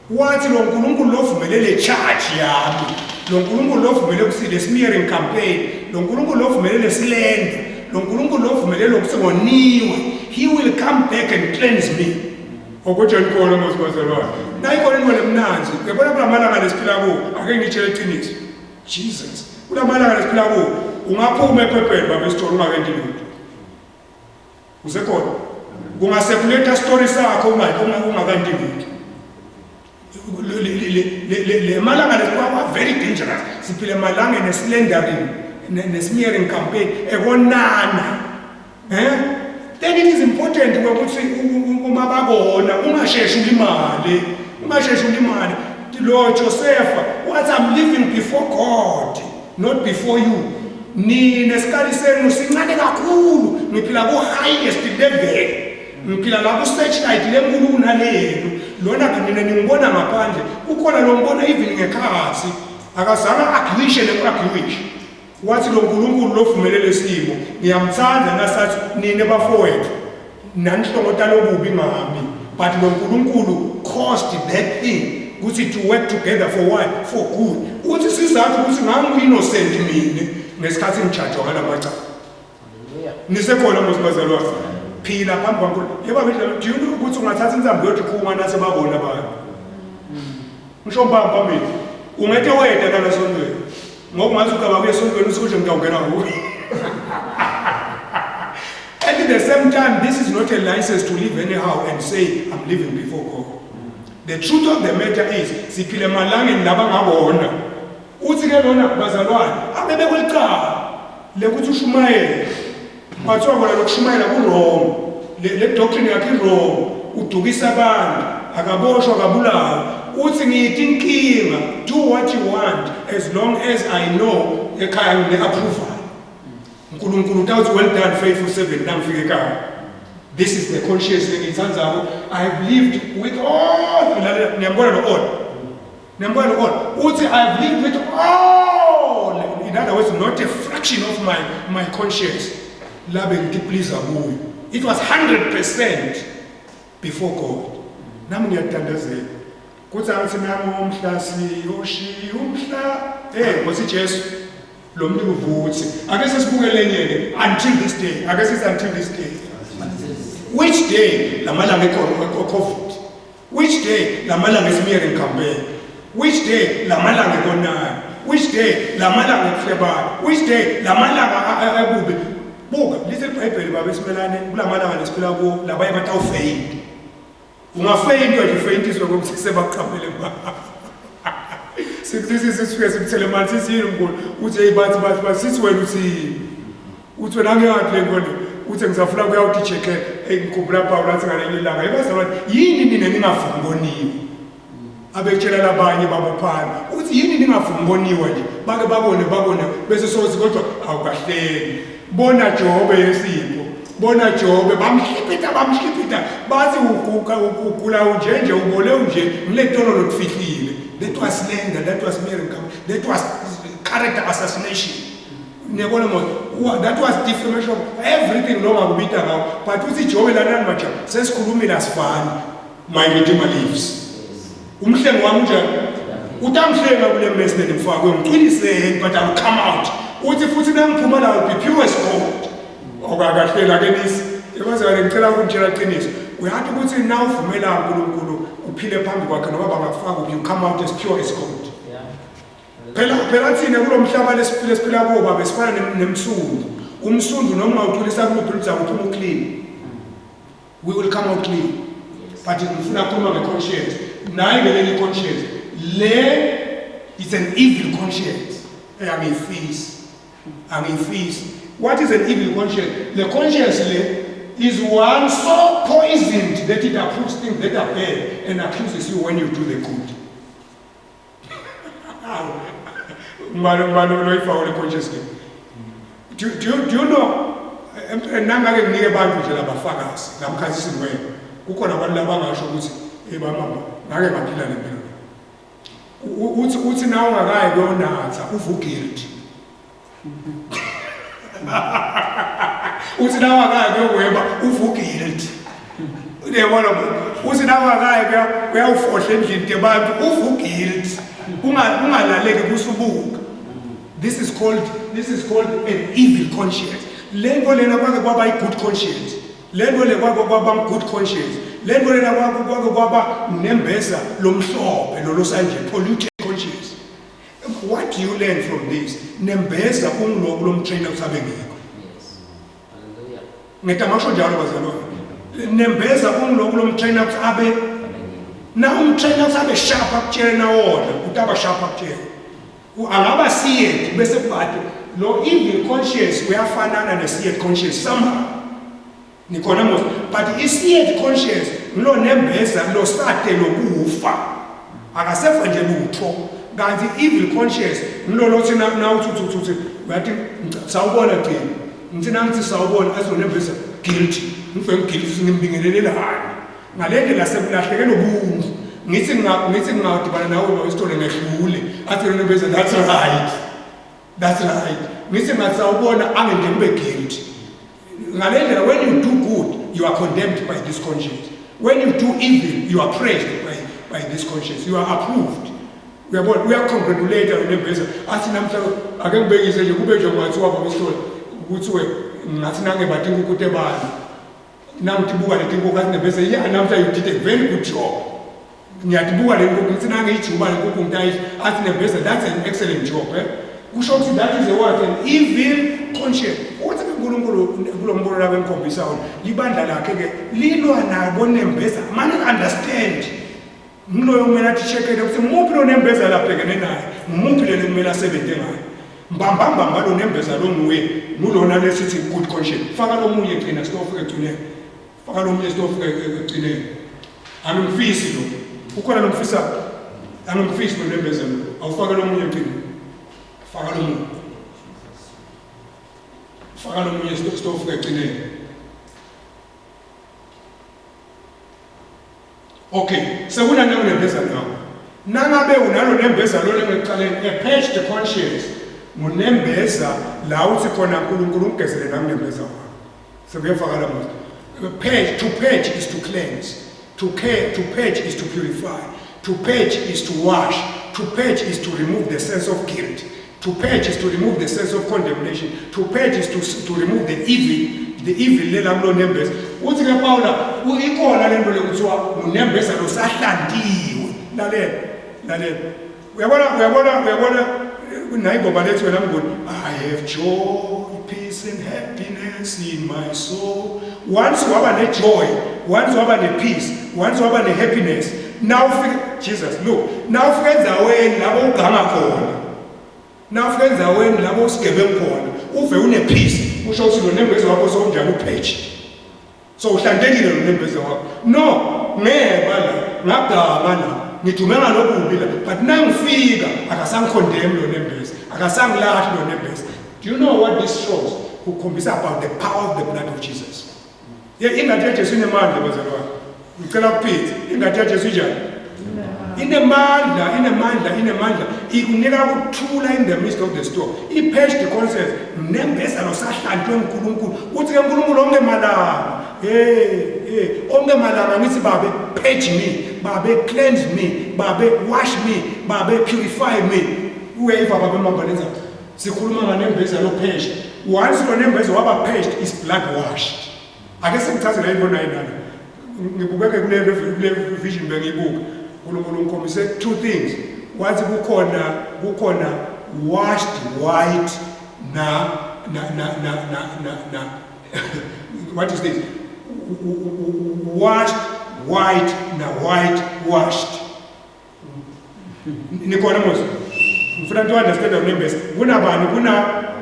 Wathi lo nkulunkulu lovumelele charge yami. Lo nkulunkulu lovumele kusile smearing campaign. Lo nkulunkulu lovumelele silenda. Lo nkulunkulu lovumelele ukuthi ngoniwe. He will come back and cleanse me. Okoje nkolo mosibazalwane. Nayikona into lemnanzi. Uyabona kulamalanga lesiphila kuwo. Ake ngitshele iqiniso. Jesus. Kulamalanga lesiphila kuwo. Ungaphuma ephepheni babesitori ungakenti lutho. Usekhona. Kungasekuleta story sakho ungakanti lutho. Le malanga lesikuwa very dangerous. Siphile malanga neslandering nesmearing campaign ekonana. Then it is important ukuthi uma babona ungasheshi ulimali. Ungasheshi ulimali. Lord Joseph, what I'm living before God, not before you. Ni nesikali senu sincane kakhulu. Ngiphila ku highest level. Ngiphila la ku searchlight lenkulu kunalelo. Lona mina ngibona ngaphandle ukhona lo mbona even ngekhathi akazange agwishe lekwagwish wathi lo nkulunkulu lovumelele simo ngiyamthanda nasathi nine bafowethu nanhlongota lobubi ngami but lo nkulunkulu caused that thing ukuthi to work together for what for good uthi sizathu ukuthi ngangu innocent mina ngesikhathi ngijajwa ngalamacha nisekhona mosibazalwane phila phambi kwaNkulunkulu yeba do you know ukuthi ungathatha inzambo yothi khuma nasebabona abantu ngisho mbamba mina ungeke weda kana sontweni ngokungathi ukaba kuye sontweni usukusho ngiyongena kuwe and at the same time this is not a license to live anyhow and say I'm living before God. The truth of the matter is siphile malangeni labangabona uthi ke lona bazalwane abebe kwelicala lekuthi ushumayele bathiwa bona lokushumayela kuRome le doctrine yakhe iRome udukisa abantu akaboshwa akabulawa uthi ngithi inkinga do what you want as long as I know ekhaya ngine approval uNkulunkulu uthi well done faithful servant nangifike ekhaya. This is the conscious thing itsanzako I have lived with all ngiyambona lo all uthi I have lived with all, in other words not a fraction of my conscience labe ngithi please akuyo. It was 100% before God. Nami ngiyathandazela kuthi angithi nami umhla siyoshi umhla ngosiJesu lo mntu uvuthi ake sesibukele nyeke until this day until this day. Which day lamalanga eCovid? Which day lamalanga esmearing campaign? Which day lamalanga ekonana? Which day lamalanga eFebruary? Which day lamalanga abubi? Buka little Bible babesimelane kulamalanga lesiphila kuwo labaye batawufeyint. Ungafeyint nje feyintiswe ngokuthi sebaqhaphele ba. Sikuthi sisuke simthele manje sisini ngolo uthi hey bathi sithi wena uthi wena ngeke lenkolo uthi ngizafuna kuya uthi check ngikhumbula Paul athi ngalenye ilanga ebazalwane yini nina ningafuni ngoniwe abekutshela labanye babophana uthi yini ningafuni ngoniwe nje bake babone bese sozi kodwa awukahleli bona Jobe yesipho bona Jobe bamhlipita bathi ugula unje ubole unje ngiletono lokufihlile. That was slander, that was miracle, that was character assassination. That was defamation of everything long akubita ngawo. But uthi Joel anani macha sesikhulumile asifani. My Redeemer lives. Umhlengi wami njani? Utamhlenga kule message ngifakwe ngiqiniseke but I'll come out. Uthi futhi nangiphuma la will be pure as gold. Okakahlela ke nisi. Ebazana ngicela ukutshela iqiniso. Uyathi ukuthi na uvumela uNkulunkulu uphile phambi kwakhe noba bangakufaka you come out as pure as gold. Phela thina kulomhlaba lesiphila kuwo baba sifana nemsundu. Umsundu noma uthulisa kumuntu uzakuphuma clean. We will come out clean. But ngifuna ukukhuluma nge-conscience. Nayi ngeleli conscience. Le is an evil conscience. Angifisi. What is an evil conscience? The conscience is one so poisoned that it approves things that are bad and accuses you when you do the good. Do you know? Nangake nginike abantu nje labafakazi lamkhazisi wena. Kukhona abantu labangasho ukuthi mama ngake ngaphila lempilo. Uthi nawe ungakayi kuyonatha uvuguilty. Uthi nawe ungakayi kuyokweba uvuguilty. Uyabona uthi nawe ungakayi kuyawufohla endlini yabantu uvuguilty. Ungalaleki kusubuka. This is called an evil conscience. Lento lena kwaba good conscience. Lento le kwaba good conscience. Lento lena kwaba nembeza lomhlophe lolosanje polluted conscience. What do you learn from this? Nembeza umlobo lomtrainer usabe ngekho. Yes. Hallelujah. Ngetamasho njalo bazalwane. Nembeza umlobo lomtrainer usabe na umtrainer usabe sharp akutshela na wona utaba sharp akutshela. Angaba see bese kubathi lo evil conscience uyafanana ne-seed conscience somehow. Nikhona mos but i-seed conscience lo nembeza lo sade lokufa akasefa nje lutho kanti evil conscience lo lothi na uthi uyathi sawubona qini ngithi nangithi sawubona azonembeza guilty ngifike guilty ngimbingelelelana ngalende lasekulahlekela ubungu ngithi ngingadibana nawe ngoistori ngehlule athi nembeza that's right ngithi ngasawubona angengembe guilty. When you do good, you are condemned by this conscience. When you do evil, you are praised by this conscience. You are approved. We are congratulated on the best. As I can beg you, say, you could be your one's work of the story. Which way? Natinang about Tingu Kutebani. Namtibu and Tingu and the best. Yeah, and after you did a very good job. Nyatibu and Tinang each one and Kukuntai, as the best. That's an excellent job. Who shows you that is a word, an evil conscience. What's the Gulumbo Raven Kompisao? Libanda la Kege, Lilo and I bonem besa. Man understand. No mena to check it. Muplo nembeza la Peganena, Mupil Mela 17. Bambam Mado nembeza long way. Mulona necessity good conscience. Fagalomu in a stove to name. Fagalum is not to name. I'm feasible. Who call them fisa? I'm feasible nembeza. I'll Fagalomu. Fagalomu is stove to name. Okay, so we are now in the now. Nana be unalo nembeza lo lemekale a page the conscience. Munembeza la uthi khona uNkulunkulu ungezele nami nembeza wakho. So kuyafakala manje. Page to page is to cleanse. To page is to purify. To page is to wash. To page is to remove the sense of guilt. To page is to remove the sense of condemnation. To page is to remove the evil lela lo nembeza. Uthi ke Paula uyikhona lento lekuthiwa unembeza lo sahlantiwe. Lalela. Uyabona nayigoba lethu wena mngoni. I have joy, peace and happiness in my soul. Once you have a joy, once you have a peace, once you have a happiness, now Jesus, look, now friends are when labo uganga khona. Now friends are when labo sigebe khona. Uve une peace, usho ukuthi lo nembeza wakho sonjani upage. So uhlantekile lo nembeza wakho. No, ngeba la, ngagama la. Ngithumela lokubi la, but nangifika akasangikondemn lo nembeza. Akasangilahle lo nembeza. Do you know what this shows? Ukhombisa about the power of the blood of Jesus. Yeah, ingathi Jesu inemandla bazalwane. Ngicela ukuphitha, ingathi Jesu njani? inemandla ikunika ukuthula in the midst of the storm. I-page conscience nembeza losahlanjwe uNkulunkulu uthi ke uNkulunkulu onke malanga ngithi babe page me, babe cleanse me, babe wash me, babe purify me. Uyiva babe mambalenza sikhuluma nganembeza lo-page. Once lo nembeza waba paged is blood washed. Ake sengithazela ibona yinana ngibukeke kule vision bengiyibuka uNkulunkulu ngikhombise two things. Wathi kukhona washed white na what is this? Washed white na white washed. Nikhona mos ngifuna to understand the numbers. Kuna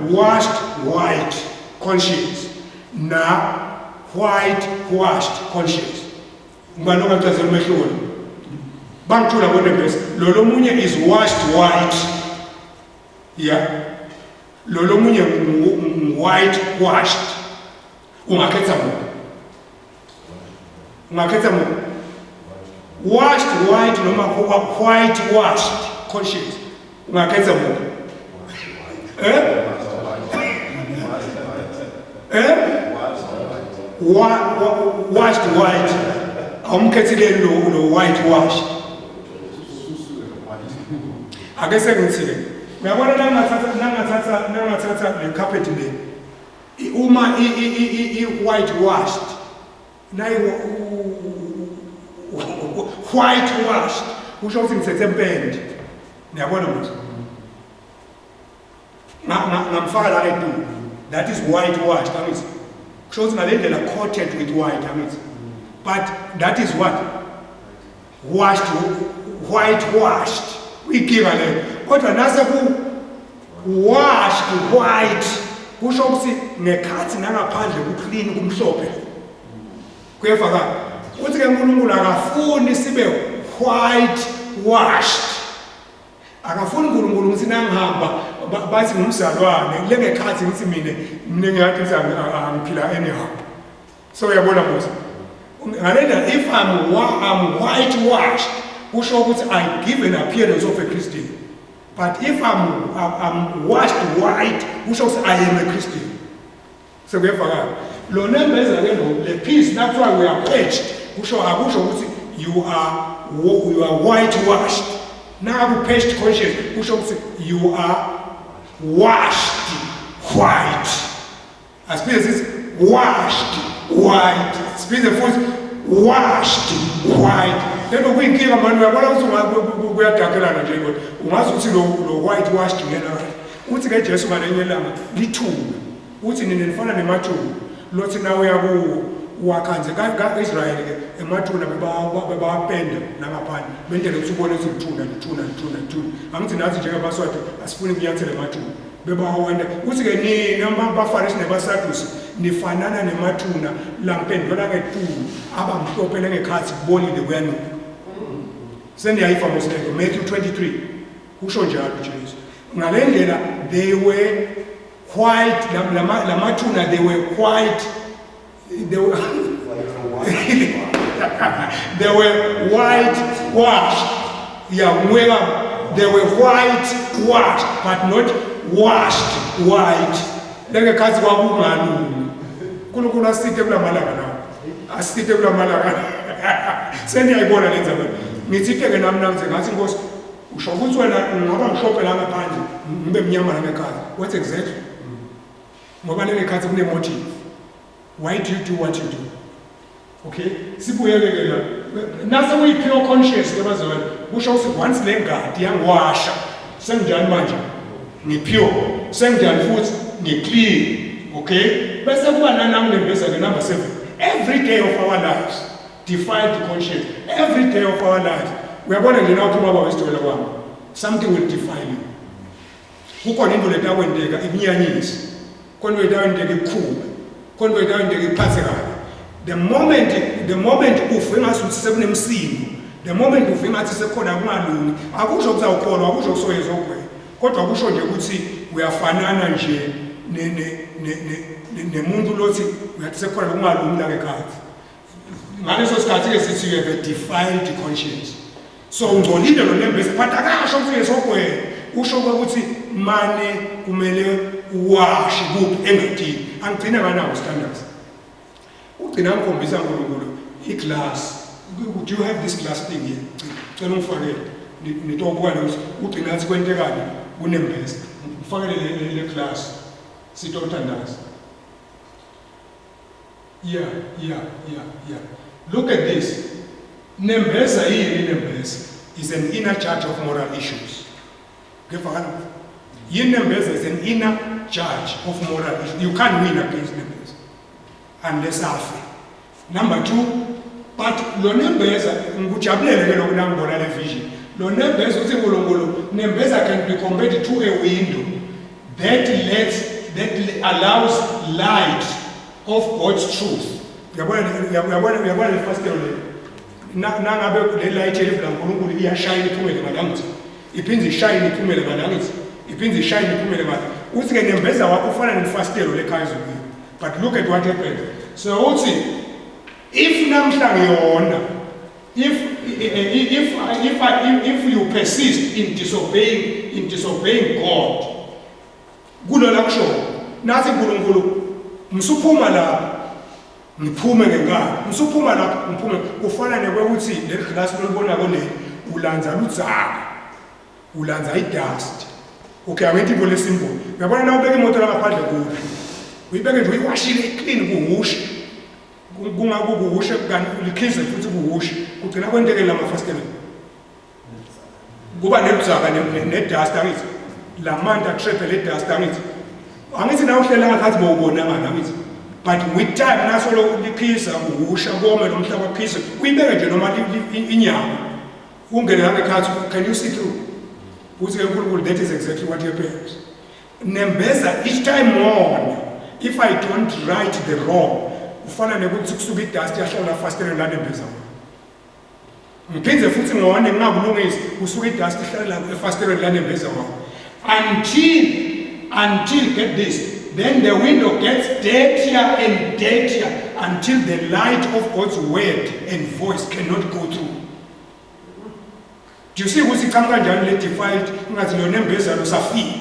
washed white conscience na white washed conscience. Ngibani ongachazela umehluko? Bangithula bonembesa lo munye is washed white. Yeah. Lo munye white washed. Ungakhetha mo. Washed white noma white washed conscience. Ungakhetha mo. Washed white. Awumkhethile lo white wash. Ake sengithile. Uyabona nangathatha le carpet le. Uma I white washed. Nayi white washed. Usho ukuthi ngithethe empende. Niyabona manje? Ngamfaka la edu. That is white washed. I mean, shows ngalendlela coated with white. I mean, but that is what washed, white washed. We give a kodwa nase ku washed white. Kusho ukuthi ngekhathi nangaphandle ku clean kumhlophe. Kuyafaka. Uthi ke uNkulunkulu akafuni sibe white washed. Akafuni uNkulunkulu ukuthi nangihamba bathi ngumzalwane lengekhathi ngithi mina ngingathi angiphila anyhow. So uyabona mose. Ngalenda if I'm whitewashed, kusho ukuthi I give an appearance of a Christian. But if I'm washed white, kusho ukuthi I am a Christian. So kuyafaka. Lo nembeza ke lo the peace, that's why we are paged. Kusho akusho ukuthi you are whitewashed. Now paged conscience, kusho ukuthi you are washed white. As Peter says, washed white. Speaking the first, washed white. Then we give a man, we are also we are talking about it. We must see the white washed together. What's the Jesus man in the little? What's in the front of the matu? Lots now we are Wakans, Israel, a matuna, Baba Penda, Namapan, Benton, Subonus, tuna. I'm to Nazi Jagabaswat, as putting the answer to the matu. Beba wanda usike ni namba faris ne basatus ni fanana ne matuna lampen dona ke tu aba mhlophe ngekhathi boni le kuyanu sendi ayifa moseko Matthew 23 kusho njalo Jesu ngalendlela they were white la matuna they were white they were they were white washed they were white washed but not washed white. Lenge kazi kwakungani. Kunkulu asithe kula malanga nawo. Asithe kula malanga. Seniyayibona lenza manje. Ngithike ke nami namze ngathi Nkosi usho ukuthi wena ngaba ngishophe la ngaphandle ngibe mnyama la ngekhaya. What exactly? Ngoba lenge kazi kune motive. Why do you do what you do? Okay? Sibuyele ke la. Nase we pure conscience ke bazalwane. Kusho ukuthi once le ngadi yangiwasha. Senginjani manje? Ni pure, sengjani futhi ni clean, okay? Bese kuba nanangembeza ke number 7. Every day of our lives, defile the conscience. Every day of our lives, we are going to learn how to something will defile you. Kukhona into letakwendeka iminyanyisi. Khona letakwendeka ikhuba. Khona letakwendeka iphathekayo. The moment uve ngasuthi sekunemsindo, the moment uve ngathi sekhona kungalungi, akusho kuzawukholwa, akusho kusoyezwa kuphela. Kodwa kusho nje ukuthi uyafanana nje nemuntu lothi uyathi sekhona kungalungi la ngekhaya. Ngaleso sikhathi ke sithi you have a defiled conscience. so ungcolile lo nembeza but akasho ukuthi esogwele usho ukuthi mane kumele uwashi kuphi engadini angigcina nganawo standards ugcina ngikhombisa uNkulunkulu iglass do you have this glass thing here cela ungifakele nitobuka ukuthi ugcina athi kwentekani kunembeza ngifakele le glass sitothandaza yeah look at this nembeza yini nembeza is an inner charge of moral issues ngefakana yini nembeza is an inner charge of moral issues you can't win against nembeza unless afe number 2 but lo nembeza ngikujabulele ke lokho nangibona le vision lo nembeza uthi uNkulunkulu nembeza can be compared to a window that allows light of God's truth uyabona le first level nangabe le light elivela uNkulunkulu iyashine iphumele ngalangithi iphinde ishine iphumele ngalangithi iphinde ishine iphumele ngalangithi uthi ke nembeza wakho ufana nemfastelo lekhaya ezweni but look at what happened so uthi if namhla ngiyona if you persist in disobeying God kulola kusho nathi uNkulunkulu msuphuma lapha ngiphume ngenkani msuphuma lapha ngiphume kufana nekwekuthi le glass lolibona kole ulanza ludzaka ulanza idust okay angithi vole simple uyabona na ubeka imoto la ngaphandle kuyo uyibeke nje uyiwashile clean kuhusha kungakuhusha kanti ulikhize futhi kuhusha kugcina kwentekela amafastela kuba neludzaka nedust angithi la manta triple le dust angithi na uhlela ngakhathi bowubona ngani angithi but with time naso lo liphisa uhusha kome lo mhlaba phisa uyibeke nje noma inyama ungene ngakhathi can you see through uthi uNkulunkulu that is exactly what happens nembeza each time on if I don't right the wrong ufana nekuthi kusuka idust yahlala fastele la nembeza ngiphinze futhi ngone ngingakulungisa usuka idust ihlala la fastele la nembeza until get this, then the window gets dirtier and dirtier until the light of God's word and voice cannot go through. Do you see what's coming down le defiled ngathi lo nembeza lo safika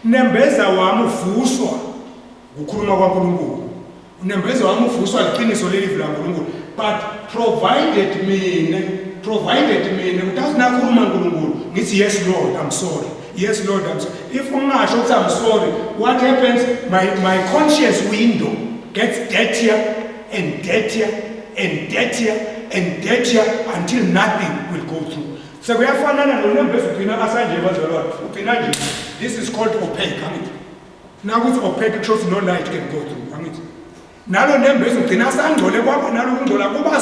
nembeza wami uvuswa ukukhuluma kwaNkulunkulu nembeza wami uvuswa liqiniso lelivela kuNkulunkulu but provided mina udazi nakhuluma uNkulunkulu ngithi yes Lord I'm sorry. Yes, Lord, I'm sorry. If I'm sorry, what happens? My conscience window gets dirtier and dirtier and dirtier and dirtier until nothing will go through. So we have found this is called opaque. Now with opaque, it shows no light can go through. Now the numbers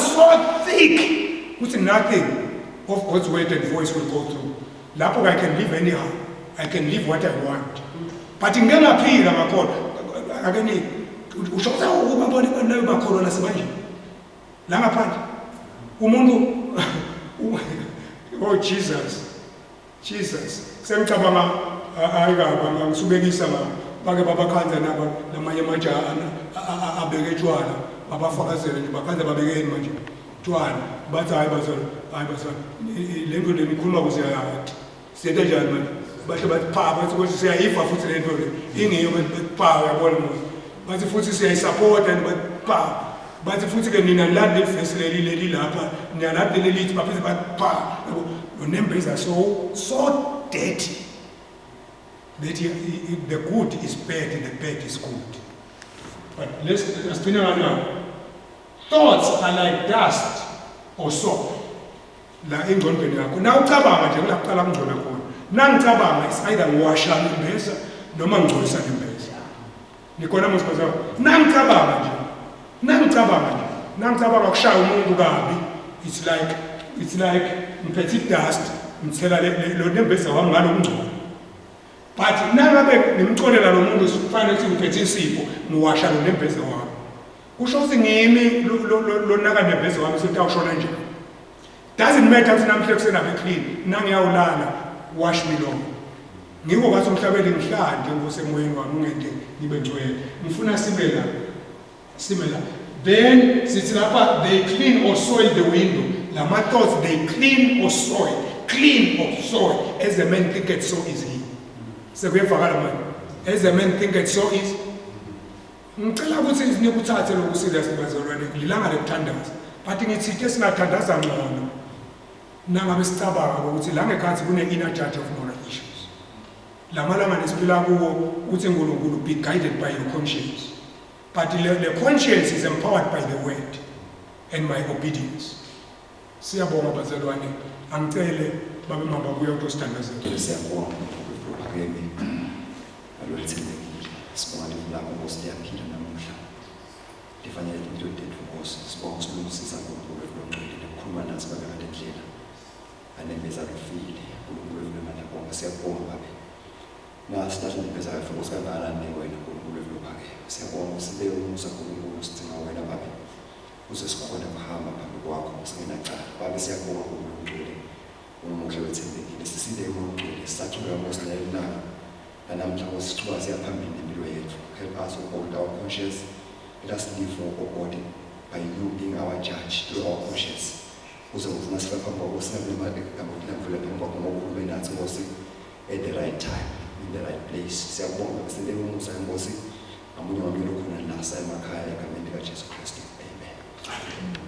so thick, which nothing of God's word and voice will go through. Lapho I can live anyhow. I can live what I want. But ingengaphila ngakhona akeni ushoza ukubabona banayo bakhona nasemanje. La ngaphandle umuntu oh Jesus. Sengicabanga ayikaba ngisubekisa bake babakhanza naba lamanye amajana abeke etshwala babafakazela nje bakhanza babekeni manje. Twana bathi hayi bazona le nto lenikhuluma kuze yathi siyete njani manje bahle bathi bathi ukuthi siyayifa futhi le nto le ingiyo bathi yabona bathi futhi siyayisupport and bathi futhi ke nina landi lefesi leli lapha niyalandi lelithi bapheze bathi lo numbers are so dirty that the good is bad and the bad is good. But let's spin around now. Thoughts are like dust or soap. La engqondweni yakho. Na ucabanga nje kulaqala ukungcola khona. Nangicabanga is either ngiwasha imbeza noma ngcolisa imbeza. Nikona mosibaza. Nangicabanga kushaya umuntu kabi. It's like ngiphethe dust ngithela lo nembeza wami ngalo ukungcola. But nangabe ngimcolela lo muntu kufanele ukuthi ngiphethe isipho ngiwasha lo nembeza wami. Kusho ukuthi ngimi lo naka nembeza wami sothi awushona nje. Doesn't matter ukuthi namhla kusenabe clean nangiyawulala wash me long. Ngiko ngathi umhlabeni ngihlande ngosemoyeni wami ungende nibe ngcwele. Ngifuna simela. Then sithi lapha they clean or soil the window lama thoughts they clean or soil as a man thinketh so is he. Sekuyevakala manje. As a man thinketh so is. Ngicela ukuthi sinikuthathe lokhu serious bazalwane kulilanga lekuthandaza. But ngithi ke singathandaza ngcono. Nangabe sicabanga ukuthi la ngekhathi kune inner judge of moral issues. Lamalanga nesiphila kuwo uthi uNkulunkulu be guided by your conscience. But the conscience is empowered by the word and my obedience. Siyabonga bazalwane, angicele babe mababuya ukuthandaza. Siyabonga ukuphakeme. Alwethembekile. Sibonga lapho ngosiyaphila namuhla. Lifanele into yethu Nkosi. Sibonga ukusisiza ngokukhulu lokungcwele ukukhuluma nathi bakade ndlela. Anemeza lufile uNkulunkulu wemali bonke siyabonga babe. Nasihlala nempeza kahle usikangala wena uNkulunkulu wemali. Siyabonga usibe umusa uNkulunkulu sidinga wena babe. Uze sikhona ukuhamba phambi kwakho singenacala. Babe siyabonga uNkulunkulu. Umuhle wethembekile sisinde uNkulunkulu sisacula ngosilela nalo. Namhla usithuba siyaphambili impilo yethu. Help us to hold our conscience. Let us live for our body by you being our judge through our conscience. Uze ufuna sifapha ngoku sinabemali ngabukula phambi kwakho ngokukhuluma nathi Nkosi at the right time in the right place. Siyabonga sinde umusa Nkosi amunye wami lokhona la emakhaya egameni likaJesu Kristu.